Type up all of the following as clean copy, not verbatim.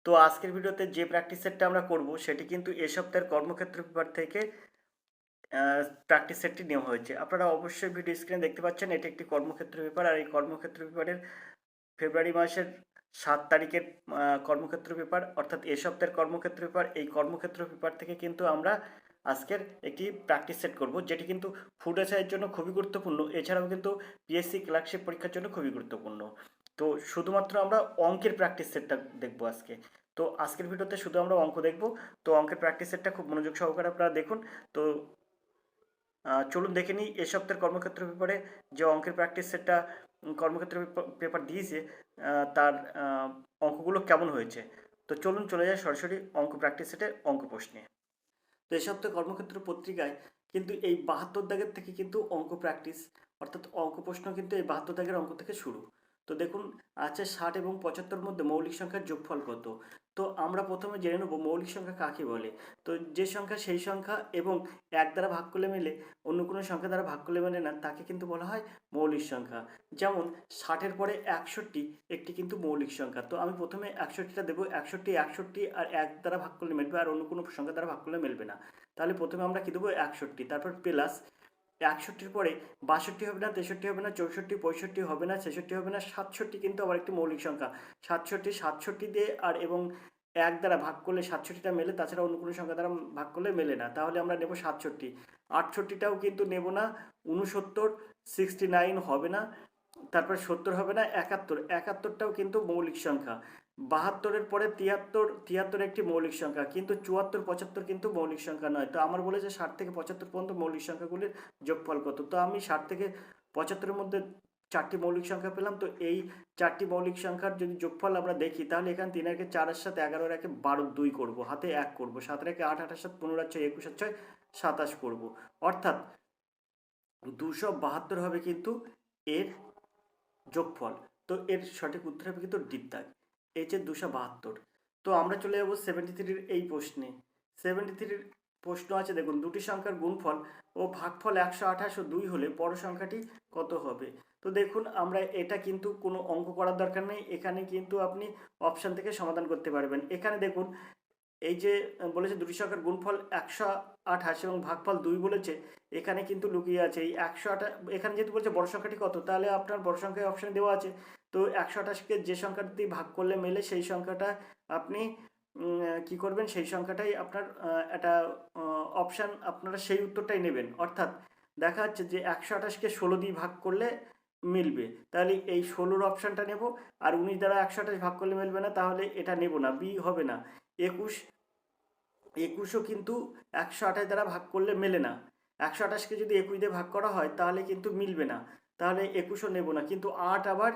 তো আজকের ভিডিওতে যে প্র্যাকটিস সেটটা আমরা করব সেটি কিন্তু এ সপ্তাহের কর্মক্ষেত্র পেপার থেকে প্র্যাকটিস সেটটি নেওয়া হয়েছে। আপনারা অবশ্যই ভিডিও স্ক্রিনে দেখতে পাচ্ছেন এটি একটি কর্মক্ষেত্র পেপার, আর এই কর্মক্ষেত্র পেপারের ফেব্রুয়ারি মাসের ৭ তারিখের কর্মক্ষেত্র পেপার, অর্থাৎ এ সপ্তাহের কর্মক্ষেত্র পেপার। এই কর্মক্ষেত্র পেপার থেকে কিন্তু আমরা আজকের একটি প্র্যাকটিস সেট করব, যেটি কিন্তু ফুড এসআইয়ের জন্য খুবই গুরুত্বপূর্ণ, এছাড়াও কিন্তু পিএসসি ক্লার্কশিপ পরীক্ষার জন্য খুবই গুরুত্বপূর্ণ। তো শুধুমাত্র আমরা অঙ্কের প্র্যাকটিস সেটটা দেখবো আজকে। তো আজকের ভিডিওতে শুধু আমরা অঙ্ক দেখব। তো অঙ্কের প্র্যাকটিস সেটটা খুব মনোযোগ সহকারে আপনারা দেখুন। তো চলুন দেখে নিই এ সপ্তাহের কর্মক্ষেত্র পেপারে যে অঙ্কের প্র্যাকটিস সেটটা কর্মক্ষেত্র পেপার দিয়েছে, তার অঙ্কগুলো কেমন হয়েছে। তো চলুন চলে যায় সরাসরি অঙ্ক প্র্যাকটিস সেটের অঙ্ক প্রশ্নে। তো এই সপ্তাহে কর্মক্ষেত্র পত্রিকায় কিন্তু এই ৭২ দাগের থেকে কিন্তু অঙ্ক প্র্যাকটিস, অর্থাৎ অঙ্ক প্রশ্ন কিন্তু এই ৭২ দাগের অঙ্ক থেকে শুরু। তো দেখুন, আছে ৬০ এবং ৭৫ মধ্যে মৌলিক সংখ্যার যোগফল কত। তো আমরা প্রথমে জেনে নেব মৌলিক সংখ্যা কাকে বলে। তো যে সংখ্যা সেই সংখ্যা এবং এক দ্বারা ভাগ করলে মেলে, অন্য কোনো সংখ্যা দ্বারা ভাগ করলে মেলে না, তাকে কিন্তু বলা হয় মৌলিক সংখ্যা। যেমন ৬০-এর পরে ৬১ একটি কিন্তু মৌলিক সংখ্যা। তো আমি প্রথমে ৬১টা দেবো। ৬১ আর এক দ্বারা ভাগ করলে মিলবে, আর অন্য কোনো সংখ্যা দ্বারা ভাগ করলে মিলবে না। তাহলে প্রথমে আমরা কি দেবো ৬১, তারপর প্লাস ৬১ পরে ৬২ হবে না, ৬৩ হবে না, ৬৪, ৬৫ হবে না, ৬৬ হবে না, ৬৭ কিন্তু আবার একটি মৌলিক সংখ্যা। ৬৭ দিয়ে আর এবং এক দ্বারা ভাগ করলে ৬৭টা মেলে, তাছাড়া অন্য কোনো সংখ্যা দ্বারা ভাগ করলে মেলে না, তাহলে আমরা নেব ৬৭। ৬৮টাও কিন্তু নেব না। ৬৯, 69 হবে না, তারপর ৭০ হবে না, ৭১, ৭১টাও কিন্তু মৌলিক সংখ্যা। ৭২-এর পরে ৭৩, ৭৩ একটি মৌলিক সংখ্যা, কিন্তু ৭৪, ৭৫ কিন্তু মৌলিক সংখ্যা নয়। তো আমার বলেছে ৬০ থেকে ৭৫ পর্যন্ত মৌলিক সংখ্যাগুলির যোগফল কত। তো আমি ৬০ থেকে ৭৫-এর মধ্যে ৪টি মৌলিক সংখ্যা পেলাম। তো এই ৪টি মৌলিক সংখ্যার যদি যোগফল আমরা দেখি, তাহলে এখানে ৩ একে ৪ এর সাথে ১১ এর একে ১২, ২ করবো, হাতে ১ করবো, ৭ এর একে ৮, ৮ এর সাথে ১৫ আর ৬, ২১ আর ৬, ২৭ করবো, অর্থাৎ ২৭২ হবে কিন্তু এর যোগফল। তো এর সঠিক উত্তর হবে কিন্তু ডির দাগ, এই যে ২৭২। তো আমরা চলে যাবো 73-র এই প্রশ্নে। 73-র প্রশ্ন আছে, দেখুন, দুটি সংখ্যার গুণফল ও ভাগফল ১২৮ ও ২ হলে বড় সংখ্যাটি কত হবে। তো দেখুন, আমরা এটা কিন্তু কোনো অঙ্ক করার দরকার নেই, এখানে কিন্তু আপনি অপশান থেকে সমাধান করতে পারবেন। এখানে দেখুন, এই যে বলেছে দুটি সংখ্যার গুণফল ১২৮ এবং ভাগফল ২ বলেছে, এখানে কিন্তু লুকিয়ে আছে এই ১২৮। এখানে যেহেতু বলছে বড় সংখ্যাটি কত, তাহলে আপনার বড় সংখ্যায় অপশানে দেওয়া আছে। তো ১২৮কে যে সংখ্যাটি দিয়ে ভাগ করলে মেলে সেই সংখ্যাটা আপনি কি করবেন, সেই সংখ্যাটাই আপনার একটা অপশান, আপনারা সেই উত্তরটাই নেবেন। অর্থাৎ দেখা যাচ্ছে যে ১২৮কে ১৬ দিয়ে ভাগ করলে মিলবে, তাহলে এই ১৬-র অপশানটা নেব। আর ১৯ দ্বারা ১২৮ ভাগ করলে মিলবে না, তাহলে এটা নেব না, বি হবে না। ২১ও কিন্তু ১২৮ দ্বারা ভাগ করলে মেলে না। ১২৮কে যদি ২১ দিয়ে ভাগ করা হয় তাহলে কিন্তু মিলবে না, তাহলে ২১ও নেব না। কিন্তু ৮ আবার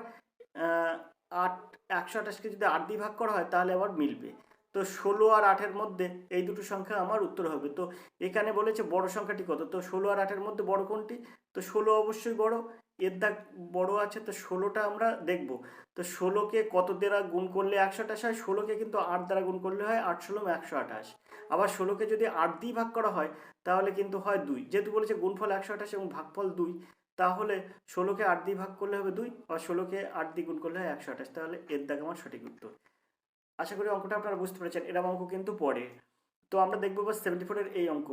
৮, ১২৮কে যদি ৮ দিয়ে ভাগ করা হয় তাহলে আবার মিলবে। তো ১৬ আর ৮-এর মধ্যে এই দুটো সংখ্যা আমার উত্তর হবে। তো এখানে বলেছে বড় সংখ্যাটি কত, তো ১৬ আর ৮-এর মধ্যে বড় কোনটি, তো ১৬ অবশ্যই বড়, এর দাগ বড় আছে, তো ১৬টা আমরা দেখব। তো ১৬কে কত দ্বারা গুণ করলে ১২৮ হয়, ১৬কে কিন্তু ৮ দ্বারা গুণ করলে হয় ৮-১৬ ১২৮। আবার ১৬কে যদি ৮ দিয়ে ভাগ করা হয় তাহলে কিন্তু হয় ২। যেহেতু বলেছে গুণফল ১২৮ এবং ভাগফল ২, তাহলে ১৬কে ৮ দিয়ে ভাগ করলে হবে ২, আর ১৬কে ৮ দিয়ে গুণ করলে হয় ১২৮। তাহলে এর দাগ আমার সঠিক উত্তর। আশা করি অঙ্কটা আপনারা বুঝতে পেরেছেন। এরকম অঙ্ক কিন্তু পড়ে। তো আমরা দেখবো এবার 74-এর এই অঙ্ক।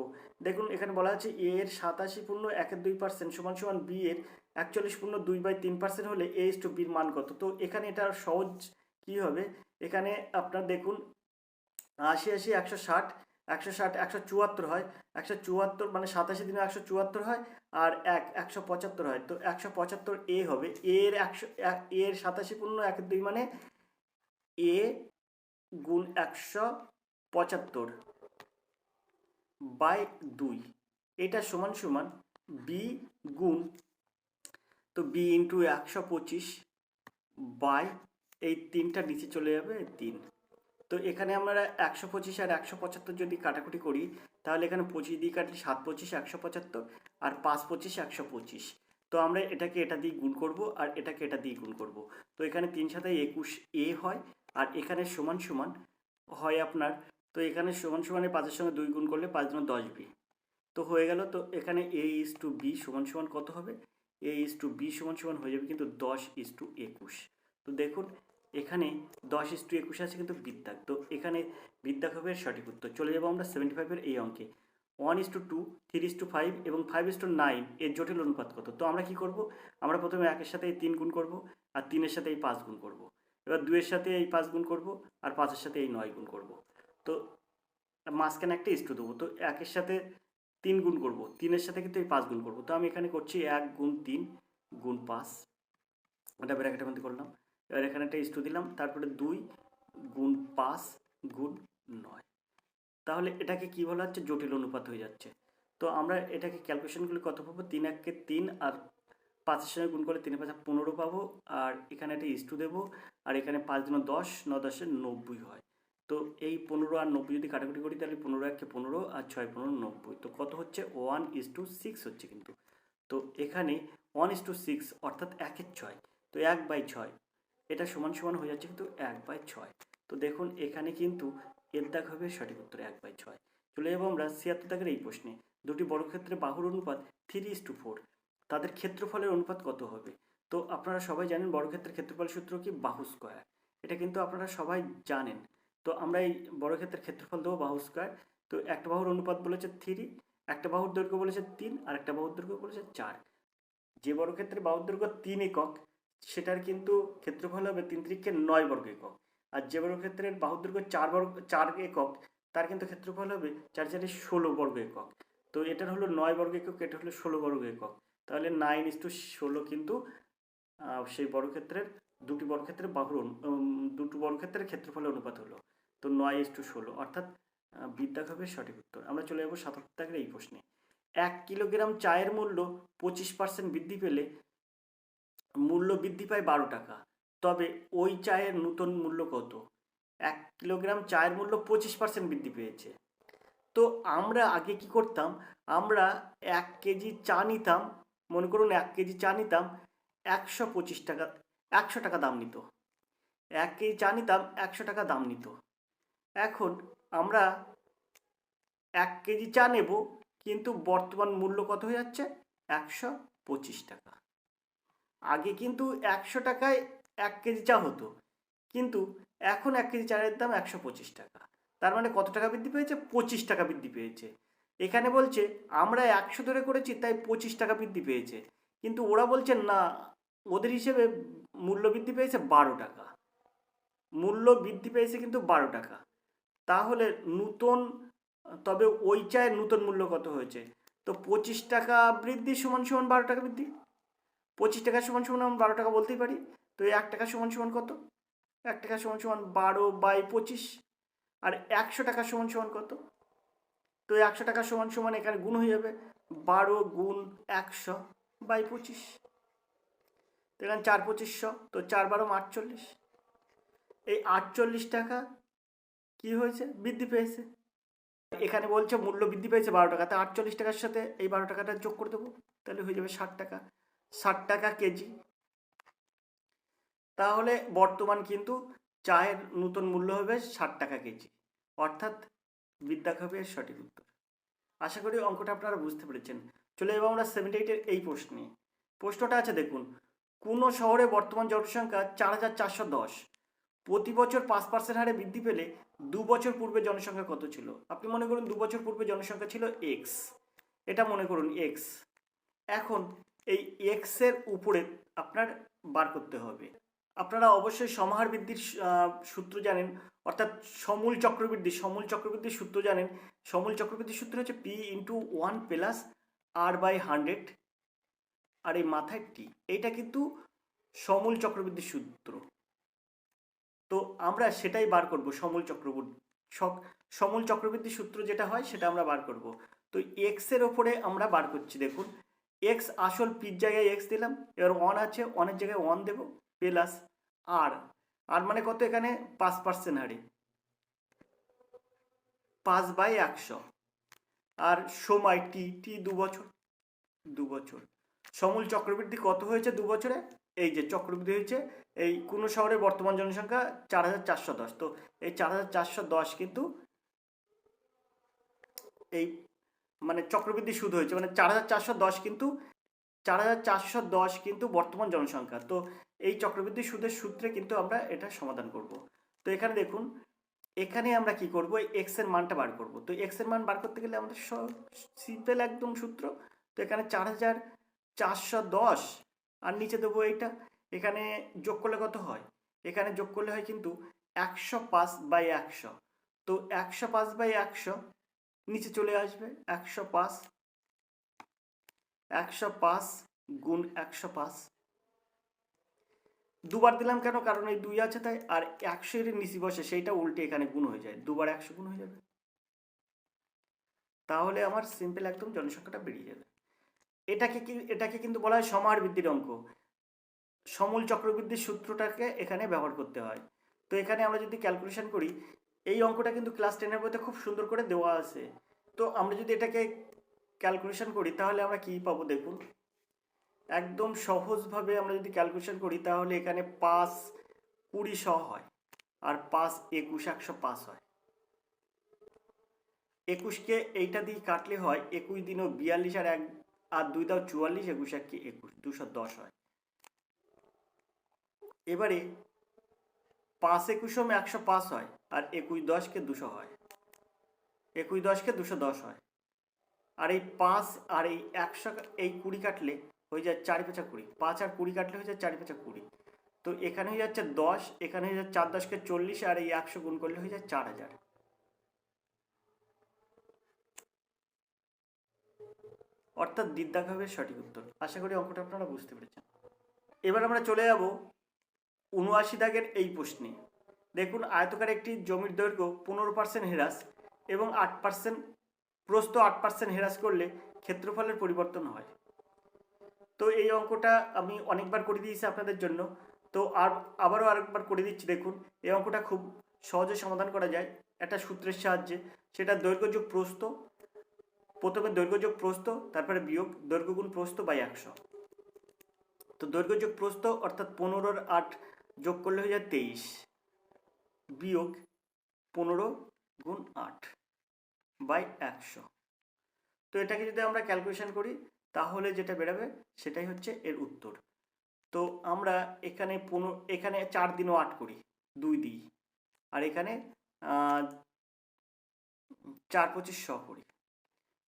দেখুন, এখানে বলা আছে এ এর ৮৭.১২% সমান সমান বি এর ৪১.২/৩% হলে a/b-র মান কত। তো এখানে এটা সহজ কি হবে, এখানে আপনার দেখুন ৮০, ১৬০, ১৬০, ১৭৪ হয়। ১৭৪ মানে ৮৭ দিনে ১৭৪ হয়, আর ১৭৫ হয়। তো ১৭৫ এ হবে, এর ৮৭.১২ মানে এ গুণ ১৭৫/২, এটা সমান সমান বি গুণ, তো বি ইন্টু ১২৫ বাই এই ৩টা নিচে চলে যাবে ৩। তো এখানে আমরা ১২৫ আর ১৭৫ যদি কাটাকুটি করি, তাহলে এখানে ২৫ দিয়ে কাটলে ৭-২৫ ১৭৫, আর ৫-২৫ ১২৫। তো আমরা এটাকে এটা দিয়ে গুণ করব, আর এটাকে এটা দিয়ে গুণ করব। তো এখানে ৩ সাথে ২১ এ হয়, আর এখানে সমান সমান হয় আপনার, তো এখানে সমান সমানে ৫-এর সঙ্গে ২ গুণ করলে ৫ × ১০ বি। তো হয়ে গেল। তো এখানে a/b সমান সমান কত হবে, a/b সমান সমান হয়ে যাবে কিন্তু 10/21। তো দেখুন, এখানে 10:21 আছে কিন্তু বৃদ্ধাক, তো এখানে বৃদ্ধাক হবে সঠিক উত্তর। চলে যাবো আমরা 75-এর এই অঙ্কে। 1:2, 3:5 এবং 5:9 এর জটিল অনুপাত কত? তো আমরা কি করব, আমরা প্রথমে 1-এর সাথে এই 3 গুণ করব, আর 3-এর সাথে এই 5 গুণ করব। এবার 2-এর সাথে এই 5 গুণ করব, আর 5-এর সাথে এই 9 গুণ করব। তো মাঝখানে একটা ইস্টু দেবো, তো 1-এর সাথে 3 গুণ করব, 3-এর সাথে কিন্তু এই 5 গুণ করব। তো আমি এখানে করছি 1 গুণ 3 গুণ 5, এটা ব্র্যাকেটের মধ্যে করলাম। এবার এখানে একটা ইস্টু দিলাম, তারপরে 2 গুণ 5 গুণ 9। তাহলে এটাকে কি বলা হচ্ছে, জটিল অনুপাত হয়ে যাচ্ছে। তো আমরা এটাকে ক্যালকুলেশনগুলো কত পাবো, 3-1-কে 3 আর 5-এর সঙ্গে গুণ করলে 3-5 15 পাবো, আর এখানে একটা ইস্টু দেবো, আর এখানে 5 দুগুণ 10, 9-10 90 হয়। তো এই 15 আর 90 যদি কাটাকুটি করি তাহলে 15-1-কে 15 আর 6-15 90, তো কত হচ্ছে 1:6 হচ্ছে কিন্তু। তো এখানে 1:6 অর্থাৎ 1/6, তো 1/6 এটা সমান সমান হয়ে যাচ্ছে কিন্তু 1/6। তো দেখুন এখানে কিন্তু এর দাগ হবে সঠিক উত্তর 1/6। চলে যাবো আমরা 76 দাগের এই প্রশ্নে। দুটি বর্গক্ষেত্রে বাহুর অনুপাত 3:4, তাদের ক্ষেত্রফলের অনুপাত কত হবে? তো আপনারা সবাই জানেন বর্গক্ষেত্রের ক্ষেত্রফল সূত্র কি, বাহু স্কয়ার, এটা কিন্তু আপনারা সবাই জানেন। তো আমরা এই বর্গক্ষেত্রের ক্ষেত্রফল দেবো বাহু স্কয়ার। তো একটা বাহুর অনুপাত বলেছে 3, একটা বাহুর দৈর্ঘ্য বলেছে 3, আর একটা বাহুর দৈর্ঘ্য বলেছে 4। যে বর্গক্ষেত্রে বাহুর দৈর্ঘ্য 3 একক সেটার কিন্তু ক্ষেত্রফল হবে 3×3 9 বর্গ একক। আর যে বর্গক্ষেত্রের বাহুর দৈর্ঘ্য 4 একক তার কিন্তু ক্ষেত্রফল হবে 4×4 16 বর্গ একক। তো এটার হলো 9 বর্গ একক, এটা হলো 16 বর্গ একক। তাহলে 9:16 কিন্তু সেই বর্গক্ষেত্রের দুটি বর্গক্ষেত্রের দুটো বর্গক্ষেত্রের ক্ষেত্রফলের অনুপাত হলো। তো 9:16 অর্থাৎ বিদ্যাক হবে সঠিক উত্তর। আমরা চলে যাবো 77 দাগের এই প্রশ্নে। 1 কিলোগ্রাম চায়ের মূল্য 25% বৃদ্ধি পেলে মূল্য বৃদ্ধি পায় 12 টাকা, তবে ওই চায়ের নূতন মূল্য কত? 1 কিলোগ্রাম চায়ের মূল্য 25% বৃদ্ধি পেয়েছে। তো আমরা আগে কি করতাম, আমরা 1 কেজি চা নিতাম, মনে করুন 1 কেজি চা নিতাম 125 টাকা, 100 টাকা দাম নিত। 1 কেজি চা নিতাম 100 টাকা দাম নিত। এখন আমরা 1 কেজি চা নেব, কিন্তু বর্তমান মূল্য কত হয়ে যাচ্ছে, 125 টাকা। আগে কিন্তু 100 টাকায় 1 কেজি চা হতো, কিন্তু এখন 1 কেজি চায়ের দাম 125 টাকা। তার মানে কত টাকা বৃদ্ধি পেয়েছে, 25 টাকা বৃদ্ধি পেয়েছে। এখানে বলছে আমরা 100 ধরে করেছি তাই 25 টাকা বৃদ্ধি পেয়েছে, কিন্তু ওরা বলছে না, ওদের হিসেবে মূল্য বৃদ্ধি পেয়েছে 12 টাকা। মূল্য বৃদ্ধি পেয়েছে কিন্তু 12 টাকা। তাহলে নূতন, তবে ওই চায়ের নূতন মূল্য কত হয়েছে? তো 25 টাকা বৃদ্ধি সমান সমান 12 টাকা বৃদ্ধি। 25 টাকা সমান সমান আমরা 12 টাকা বলতেই পারি। তো 1 টাকা সমান সমান কত? 1 টাকা সমান সমান 12/25। আর 100 টাকা সমান সমান কত? তো 100 টাকা সমান সমান এখানে গুণ হয়ে যাবে 12 গুণ 100/25। তো এখানে 4/2500, তো 4×12 48। এই 48 টাকা কি হয়েছে, বৃদ্ধি পেয়েছে। এখানে বলছে মূল্য বৃদ্ধি পেয়েছে 12 টাকা, তো 48 টাকার সাথে এই 12 টাকাটা যোগ করে দেবো, তাহলে হয়ে যাবে 60 টাকা। 60 টাকা কেজি। তাহলে বর্তমান কিন্তু চায়ের নূতন মূল্য হবে 60 টাকা কেজি, অর্থাৎ বিদ্যাক হবে এর সঠিক উত্তর। আশা করি অঙ্কটা আপনারা বুঝতে পেরেছেন। চলে যাবো আমরা 78-এর এই প্রশ্নে। প্রশ্নটা আছে দেখুন, কোনো শহরে বর্তমান জনসংখ্যা 4410, প্রতি বছর 5% হারে বৃদ্ধি পেলে 2 বছর পূর্বে জনসংখ্যা কত ছিল? আপনি মনে করুন 2 বছর পূর্বে জনসংখ্যা ছিল এক্স, এটা মনে করুন এক্স। এখন এই এক্সের উপরে আপনার বার করতে হবে। আপনারা অবশ্যই সমাহার বৃদ্ধির সূত্র জানেন, অর্থাৎ সমূল চক্রবৃদ্ধির সূত্র জানেন। সমূল চক্রবৃদ্ধির সূত্র হচ্ছে P×1 প্লাস R/100, আর এই মাথায় টি, এইটা কিন্তু সমূল চক্রবৃদ্ধির সূত্র। তো আমরা সেটাই বার করব, সমূল চক্রবৃদ্ধির সূত্র যেটা হয় সেটা আমরা বার করব। তো এক্সের ওপরে আমরা বার করছি, দেখুন এক্স আসল পির জায়গায় এক্স দিলাম, এবার 1 আছে, 1-এর জায়গায় 1 দেব, প্লাস আর, আর মানে কত, এখানে 5% হারে 5/100, আর সময় টি 2 বছর, 2 বছর। সমূল চক্রবৃদ্ধি কত হয়েছে 2 বছরে? এই যে চক্রবৃদ্ধি হয়েছে, এই কোনো শহরের বর্তমান জনসংখ্যা 4410, তো এই 4410 কিন্তু এই মানে চক্রবৃদ্ধি সুদ হয়েছে, মানে 4410 কিন্তু 4410 কিন্তু বর্তমান জনসংখ্যা। তো এই চক্রবৃদ্ধি সুদের সূত্রে কিন্তু আমরা এটা সমাধান করব। তো এখানে দেখুন, এখানে আমরা কি করব, এক্স এর মানটা বার করব। তো এক্স এর মান বার করতে গেলে আমরা সিম্পল একদম সূত্র। তো এখানে 4410 আর নিচে দেবো এইটা। এখানে যোগ করলে কত হয়? এখানে যোগ করলে হয় কিন্তু 105/100। তো 105/100 নিচে চলে আসবে 105 গুণ 105। দুবার দিলাম কেন? কারণ এই 2 আছে তাই। আর 100 এর নিচে বসে সেইটা উল্টে এখানে গুণ হয়ে যায়, দুবার 100 গুণ হয়ে যাবে। তাহলে আমার সিম্পল একদম জনসংখ্যাটা বেরিয়ে যাবে। এটাকে কিন্তু বলা হয় সমাহার বৃদ্ধির অঙ্ক। সমূল চক্রবৃদ্ধির সূত্রটাকে এখানে ব্যবহার করতে হয়। তো এখানে আমরা যদি ক্যালকুলেশন করি, এই অঙ্কটা কিন্তু ক্লাস 10-এর বইতে খুব সুন্দর করে দেওয়া আছে। তো আমরা যদি এটাকে ক্যালকুলেশন করি তাহলে আমরা কি পাবো দেখুন। একদম সহজভাবে আমরা যদি ক্যালকুলেশন করি তাহলে এখানে 5-20 হয়, আর 5-21 105 হয়। 21কে এইটা দিয়ে কাটলে হয় 21 দিনও 42, আর 2 দাও 44, 21 আর কি 21, 210 হয়। এবারে 5-21 105 হয়, আর 21-10 200 হয়। 21-10 210 হয়। আর এই 5 আর এই 100, এই 20 কাটলে হয়ে যায় 4-5 20, 5 আর 20 কাটলে হয়ে যায় 4-5 20। তো এখানে হয়ে যাচ্ছে 10, এখানে হয়ে যাচ্ছে 4-10 40, আর এই 100 গুণ করলে হয়ে যায় 4000। অর্থাৎ দ্বিধাভাবের সঠিক উত্তর। আশা করি অঙ্কটা আপনারা বুঝতে পেরেছেন। এবার আমরা চলে যাব 79 দাগের এই প্রশ্নে। দেখুন, আয়তকার একটি জমির দৈর্ঘ্য 15% হ্রাস এবং 8% প্রস্থ 8% হ্রাস করলে ক্ষেত্রফলের পরিবর্তন হয়। তো এই অঙ্কটা আমি অনেকবার করে দিয়েছি আপনাদের জন্য। তো আবারও আরেকবার করে দিচ্ছি। দেখুন, এই অঙ্কটা খুব সহজে সমাধান করা যায় একটা সূত্রের সাহায্যে। সেটা দৈর্ঘ্য যোগ প্রস্থ। প্রথমে দৈর্ঘ্য যোগ প্রস্থ, তারপরে বিয়োগ দৈর্ঘ্য গুণ প্রস্থ বাই 100। তো দৈর্ঘ্য যোগ প্রস্থ অর্থাৎ 15 আর 8 যোগ করলে হয়ে যায় 23, বিয়োগ 15 গুণ 8/100। তো এটাকে যদি আমরা ক্যালকুলেশন করি তাহলে যেটা বেরোবে সেটাই হচ্ছে এর উত্তর। তো আমরা এখানে 4 দিনও 8 করি, 2 দিই, আর এখানে 4-25 করি,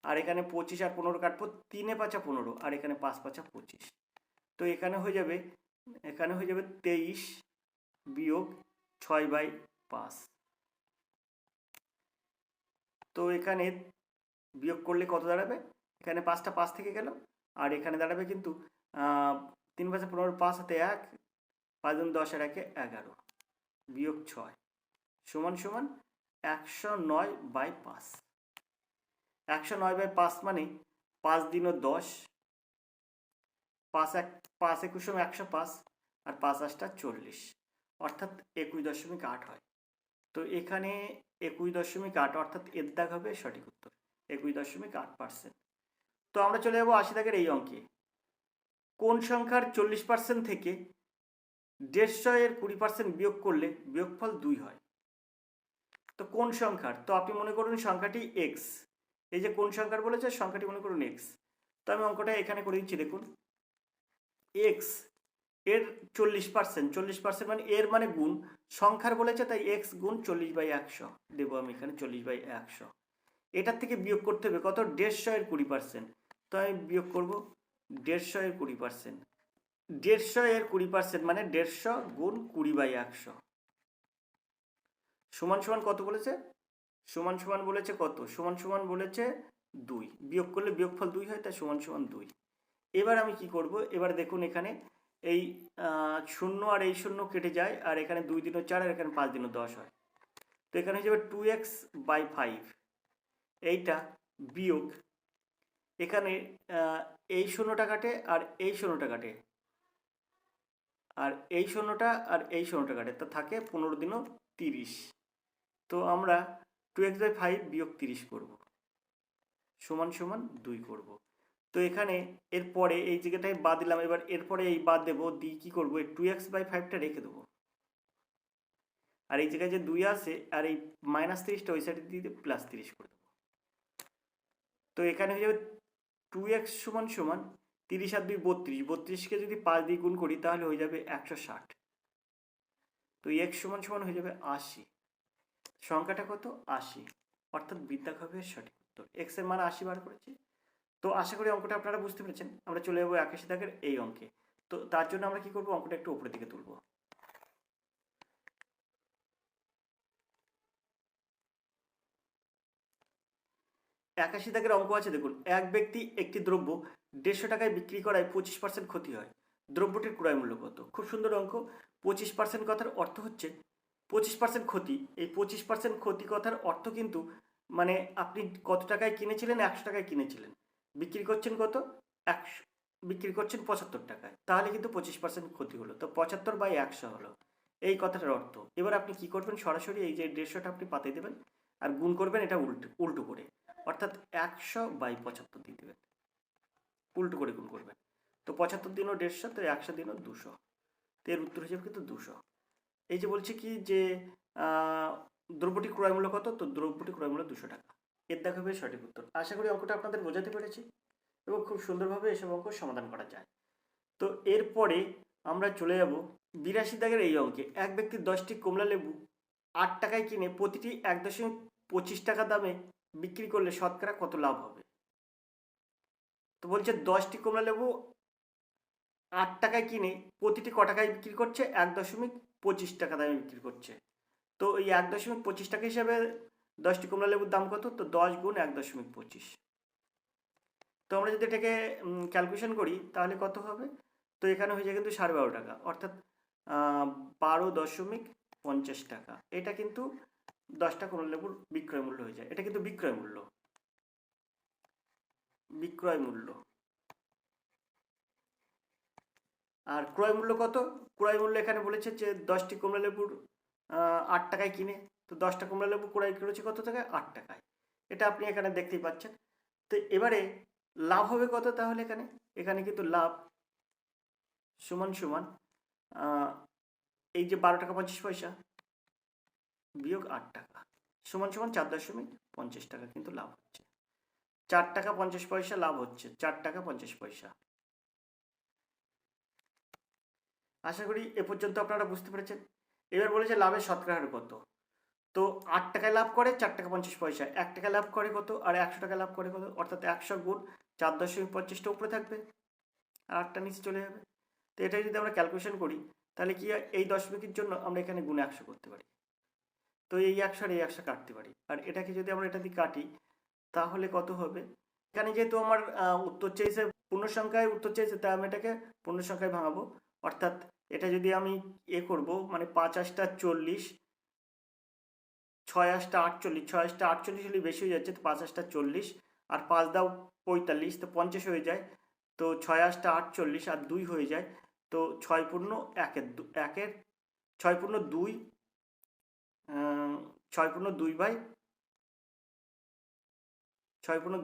আর এখানে 25 আর 15 কাটবো, 3-5 15, আর এখানে 5-5 25। তো এখানে হয়ে যাবে 23 বিয়োগ 6/5। তো এখানে বিয়োগ করলে কত দাঁড়াবে? এখানে 5টা 5 থেকে গেল, আর এখানে দাঁড়াবে কিন্তু 3-5 15, 5 হাতে 1, 5 10 আর 1 11, বিয়োগ 6 সমান 109/5। 109/5 মানে 5 দিনও 10, 5-21 105, আর 5-8 40, অর্থাৎ 21.8 হয়। তো এখানে 21.8 অর্থাৎ এর দাগ হবে সঠিক উত্তর, 21.8%। তো আমরা চলে যাবো 80 দাগের এই অঙ্কে। কোন সংখ্যার 40% থেকে 150 এর 20% বিয়োগ করলে বিয়োগফল 2 হয়? তো কোন সংখ্যার? তো আপনি মনে করুন সংখ্যাটি এক্স। এই যে কোন সংখ্যার বলেছে, সংখ্যাটি মনে করুন এক্স। তো আমি অঙ্কটা এখানে করে দিচ্ছি। দেখুন, এক্স এর 40% মানে এর মানে গুণ, সংখ্যার বলেছে তাই এক্স গুণ 40/100 দেবো আমি এখানে 40/100। এটার থেকে বিয়োগ করতে হবে কত? 150 এর 20%। তো আমি বিয়োগ করব 150 এর 20%। 150 এর 20% মানে 150 গুণ 20/100 সমান সমান কত বলেছে? সমান সমান বলেছে কত? সমান সমান বলেছে 2। বিয়োগ করলে বিয়োগফল 2 হয়, তাই সমান সমান 2। এবার আমি কি করব? এবার দেখুন, এখানে এই 0 আর এই 0 কেটে যায়, আর এখানে 2 দিনও 4, আর এখানে 5 দিনও 10 হয়। তো এখানে হয়ে যাবে 2x/5, এইটা বিয়োগ এখানে এই 0টা কাটে, আর এই 0টা কাটে, আর এই 0টা আর এই 0টা কাটে, তা থাকে 15 দিনও 30। তো আমরা 2x/5 বিয়োগ 30 করব, সমান সমান 2 করব। তো এখানে এরপরে এই জায়গাটায় বাদ দিলাম, এবার এরপরে এই বাদ দেবো, দিয়ে কী করবো? এই 2x/5টা রেখে দেবো, আর এই জায়গায় যে 2 আছে, আর এই -30টা ওই সাইডে দিয়ে +30 করে দেবো। তো এখানে হয়ে যাবে 2x সমান সমান 30 আর 2 32, 32কে যদি 5 দিয়ে গুণ করি তাহলে হয়ে যাবে 160। তো এক্স সমান সমান হয়ে যাবে 80। সংখ্যাটা কত? 80, অর্থাৎ বৃত্তাকারের সঠিক উত্তর। এক্স এর মান 80 বার করেছি। তো আশা করি অঙ্কটা আপনারা বুঝতে পেরেছেন। আমরা চলে যাবো 81 দাগের এই অঙ্কে। তো তার জন্য আমরা কি করবো, অঙ্কটা একটু উপরের দিকে তুলবো। একাশি দাগের অঙ্ক আছে, দেখুন। এক ব্যক্তি একটি দ্রব্য 150 টাকায় বিক্রি করায় 25% ক্ষতি হয়, দ্রব্যটির ক্রয় মূল্য কত? খুব সুন্দর অঙ্ক। 25% কথার অর্থ হচ্ছে 25% ক্ষতি। এই 25% ক্ষতি কথার অর্থ কিন্তু মানে আপনি কত টাকায় কিনেছিলেন? 100 টাকায় কিনেছিলেন, বিক্রি করছেন কত? 100, বিক্রি করছেন 75 টাকায়, তাহলে কিন্তু 25% ক্ষতি হলো। তো 75/100 হলো, এই কথাটার অর্থ। এবার আপনি কি করবেন, সরাসরি এই যে 150টা আপনি পাতিয়ে দেবেন আর গুণ করবেন এটা উল্টো করে, অর্থাৎ 100/75 দিয়ে দেবেন, উল্টো করে গুণ করবেন। তো 75 দিনও 150, তো 100 দিনও 200, তো এর উত্তর হিসেবে কিন্তু 200। এই যে বলছে কি যে দ্রব্যটি ক্রয় মূল্য কত? তো দ্রব্যটি ক্রয় মূল্য 200 টাকা। এর দেখাবে সঠিক উত্তর। আশা করি অঙ্কটা আপনাদের বোঝাতে পেরেছি এবং খুব সুন্দরভাবে এসব অঙ্ক সমাধান করা যায়। তো এরপরে আমরা চলে যাব 82 দাগের এই অঙ্কে। এক ব্যক্তি 10টি কমলা লেবু 8 টাকায় কিনে প্রতিটি 1.25 টাকা দামে বিক্রি করলে শতকরা কত লাভ হবে? তো বলছে 10টি কমলা লেবু 8 টাকায় কিনে প্রতিটি ক টাকায় বিক্রি করছে? 1.25 টাকা দামে বিক্রি করছে। তো এই 1.25 টাকা হিসাবে 10টি কমলা লেবুর দাম কত? তো 10 গুণ 1.25। তো আমরা যদি এটাকে ক্যালকুলেশন করি তাহলে কত হবে? তো এখানে হয়ে যায় কিন্তু 12.5 টাকা, অর্থাৎ 12.50 টাকা। এটা কিন্তু 10টা কমলা লেবুর বিক্রয় মূল্য হয়ে যায়। এটা কিন্তু বিক্রয় মূল্য, বিক্রয় মূল্য। আর ক্রয় মূল্য কত? ক্রয় মূল্য এখানে বলেছে যে 10টি কমলা লেবুর 8 টাকায় কিনে, তো 10টা কমলা লেবু ক্রয় করেছে কত টাকায়? 8 টাকায়। এটা আপনি এখানে দেখতেই পাচ্ছেন। তো এবারে লাভ হবে কত তাহলে? এখানে এখানে কিন্তু লাভ সমান সমান এই যে 12 টাকা 50 পয়সা বিয়োগ 8 টাকা সমান সমান 4.50 টাকা কিন্তু লাভ হচ্ছে। 4 টাকা 50 পয়সা লাভ হচ্ছে, 4 টাকা 50 পয়সা। আশা করি এ পর্যন্ত আপনারা বুঝতে পেরেছেন। এবার বলেছে লাভের শতকরা হার কত। তো 8 টাকায় লাভ করে 4 টাকা 50 পয়সা, 1 টাকা লাভ করে কত আর 100 টাকা লাভ করে কত, অর্থাৎ 100 গুণ 4.50টা উপরে থাকবে আর 8টা নিচে চলে যাবে। তো এটা যদি আমরা ক্যালকুলেশন করি তাহলে কি এই দশমিকের জন্য আমরা এখানে গুণ 100 করতে পারি। তো এই 100 আর এই 100 কাটতে পারি, আর এটাকে যদি আমরা এটা দিয়ে কাটি তাহলে কত হবে? এখানে যেহেতু আমার উত্তর চেয়েছে পূর্ণ সংখ্যায়, উত্তর চেয়েছে তাই আমি এটাকে পূর্ণ সংখ্যায় ভাঙাবো। অর্থাৎ এটা যদি আমি করব মানে 5 8টা 40, 6 8টা 48, 6 8টা 48 হলে বেশি হয়ে যাচ্ছে, তো 5 8টা 40 আর 5 দাও 45, তো 50 হয়ে যায়। তো 6 8টা 48 আর 2 হয়ে যায়, তো 6 পূর্ণ 1-এর 6 পূর্ণ 2, 6 পূর্ণ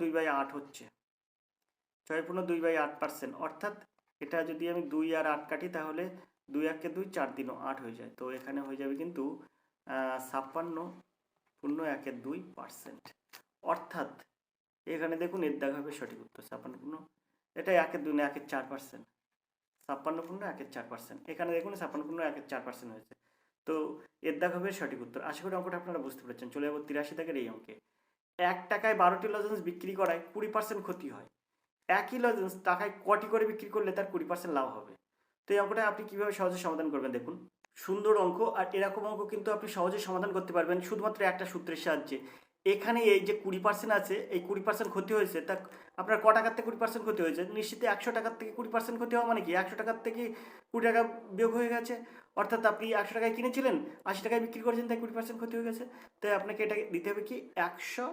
2/8 হচ্ছে, 6 পূর্ণ 2/8%। অর্থাৎ এটা যদি আমি 2 আর 8 কাটি তাহলে 2 1 2, 4 3 8 হয়ে যায়। তো এখানে হয়ে যাবে কিন্তু 56.2%। অর্থাৎ এখানে দেখুন এর দেখা হবে সঠিক উত্তর 56, এটা 1/2 না 1/4%, 56.1/4%। এখানে দেখুন 56.1/4% হয়েছে। তো এর দেখা হবে সঠিক উত্তর। আশা করি অঙ্কটা আপনারা বুঝতে পেরেছেন। চলে যাবো 83 দাগের এই অঙ্কে। 1 টাকায় 12টি লজেন্স বিক্রি করায় 20% ক্ষতি হয়, একই লজেন্স টাকায় কটি করে বিক্রি করলে তার 20% লাভ হবে? তো এই অঙ্কটা আপনি কীভাবে সহজে সমাধান করবেন দেখুন। সুন্দর অঙ্ক, আর এরকম অঙ্ক কিন্তু আপনি সহজে সমাধান করতে পারবেন শুধুমাত্র একটা সূত্রের সাহায্যে। এখানে এই যে 20% আছে, এই 20% ক্ষতি হয়েছে, তা আপনার ক টাকার থেকে 20% ক্ষতি হয়েছে? নিশ্চিতই 100 টাকার থেকে 20% ক্ষতি হওয়া মানে কি 100 টাকার থেকে 20 টাকা বিয়োগ হয়ে গেছে। অর্থাৎ আপনি 100 টাকায় কিনেছিলেন, 80 টাকায় বিক্রি করেছেন, তাই 20% ক্ষতি হয়ে গেছে। তাই আপনাকে এটা দিতে হবে কি 100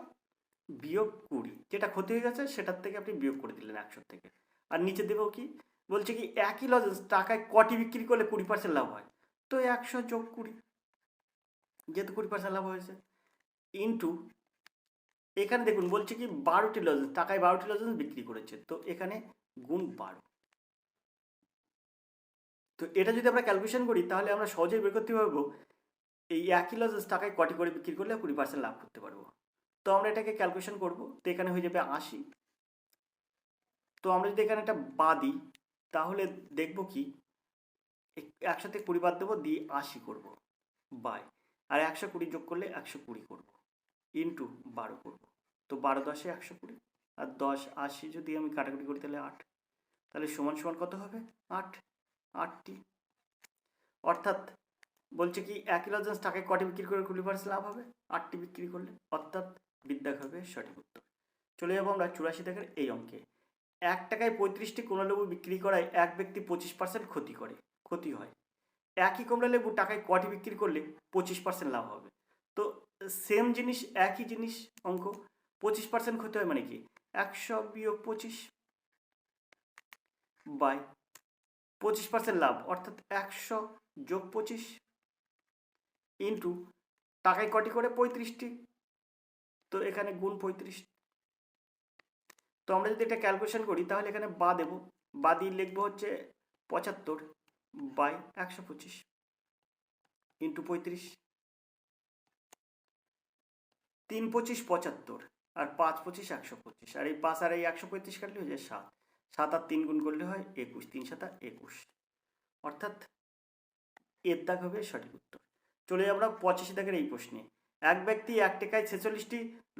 বিয়োগ 20, যেটা ক্ষতি হয়ে গেছে সেটার থেকে আপনি বিয়োগ করে দিলেন 100 থেকে। আর নিচে দেবো কি বলছে কি একই লজেন্স টাকায় কটি বিক্রি করলে 20% লাভ হয়, তো 100 যোগ 20, যেহেতু 20% লাভ হয়েছে, ইন্টু এখানে দেখুন বলছে কি 12টি লজেন্স, টাকায় 12টি লজেন্স বিক্রি করেছে, তো এখানে গুণ 12। তো এটা যদি আমরা ক্যালকুলেশন করি তাহলে আমরা সহজেই বের করতে পারবো এই একই লজেন্স টাকায় কটি করে বিক্রি করলে 20% লাভ করতে পারবো। তো আমরা এটাকে ক্যালকুলেশন করব, তো এখানে হয়ে যাবে 80 তো আমরা যদি এখানে একটা বা দিই তাহলে দেখব কি একসাথে 20 বাদ দেবো, দিয়ে 80 করব বাই, আর 120 যোগ করলে 120 করব, ইন্টু 12 করব। তো 12 10 120, আর 10 80 যদি আমি কাটাকুটি করি তাহলে 8, তাহলে সমান সমান কত হবে 8, 8টি। অর্থাৎ বলছে কি 1 লজেন্স টাকায় কটি বিক্রি করে 20% লাভ হবে, 8টি বিক্রি করলে। অর্থাৎ বিদ্যা হবে সঠিক উত্তর। চলে যাবো আমরা 84 দাগের এই অঙ্কে। 1 টাকায় 35টি কমলালেবু বিক্রি করায় এক ব্যক্তি 25% ক্ষতি হয়। একই কমলালেবু টাকায় কটি বিক্রি করলে 25% লাভ হবে। তো সেম জিনিস, একই জিনিস অঙ্ক, 25% ক্ষতি হয় মানে কি 100 বিয়োগ 25 বাই 25% লাভ, অর্থাৎ 100 যোগ 25 ইন্টু টাকায় কটি করে 35টি, তো এখানে গুণ 35। তো আমরা যদি এটা ক্যালকুলেশন করি তাহলে এখানে বা দেবো, বা দিয়ে লিখবো হচ্ছে 75 বাই 125 ইন্টু 35, 3 25 75, আর 5 25 125, আর এই 5 আর এই 135 কাটলে হয়ে যায় 7, 7 আর 3 গুণ করলে হয় 21, 3 7 21, অর্থাৎ এর দাগ হবে সঠিক উত্তর। চলে যাবো আমরা 85 দাগের এই প্রশ্নে। এক ব্যক্তি 1 টাকায় 46টি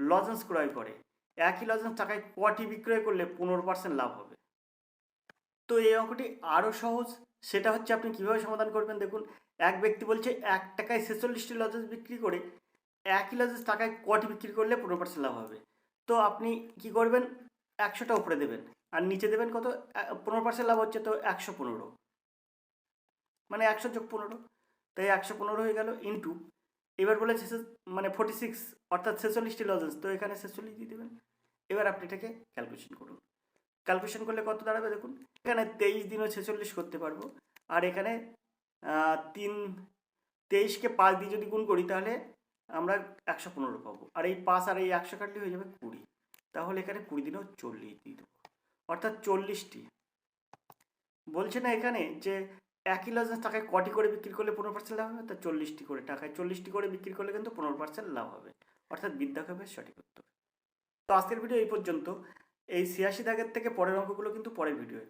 লজেন্স ক্রয় করে, একই লজেন্স টাকায় কটি বিক্রয় করলে 15% লাভ হবে। তো এই অঙ্কটি আরও সহজ, সেটা হচ্ছে আপনি কিভাবে সমাধান করবেন দেখুন। এক ব্যক্তি বলছে 1 টাকায় 46টি লজেন্স বিক্রি করে একই লজেন্স টাকায় কটি বিক্রি করলে 15% লাভ হবে। তো আপনি কি করবেন, 100টা উপরে দেবেন আর নিচে দেবেন কত, 15% লাভ হচ্ছে তো 115, মানে 100 যোগ 15, তাই 115 হয়ে গেল ইন্টু, এবার বলেছে মানে 46 অর্থাৎ 46টি লজেন্স, তো এখানে 46 দিয়ে দেবেন। এবার আপনি এটাকে ক্যালকুলেশন করুন, ক্যালকুলেশন করলে কত দাঁড়াবে দেখুন। এখানে 23 দিনও 46 করতে পারবো, আর এখানে 23কে 5 দিয়ে যদি গুণ করি তাহলে আমরা 115 পাবো, আর এই 5 আর এই 100 কাটলে হয়ে যাবে 20, তাহলে এখানে 20 দিনেও 40 দিয়ে দেবো, অর্থাৎ 40টি। বলছে না এখানে যে একই লজেন্স টাকায় কটি করে বিক্রি করলে 15% লাভ হবে, তা 40টি করে, টাকায় 40টি করে বিক্রি করলে কিন্তু 15% লাভ হবে, অর্থাৎ বিদ্যা হবে সঠিক উত্তর। তো আজকের ভিডিও এই পর্যন্ত। এই 86 দাগের থেকে পরের অঙ্কগুলো কিন্তু পরের ভিডিওয়।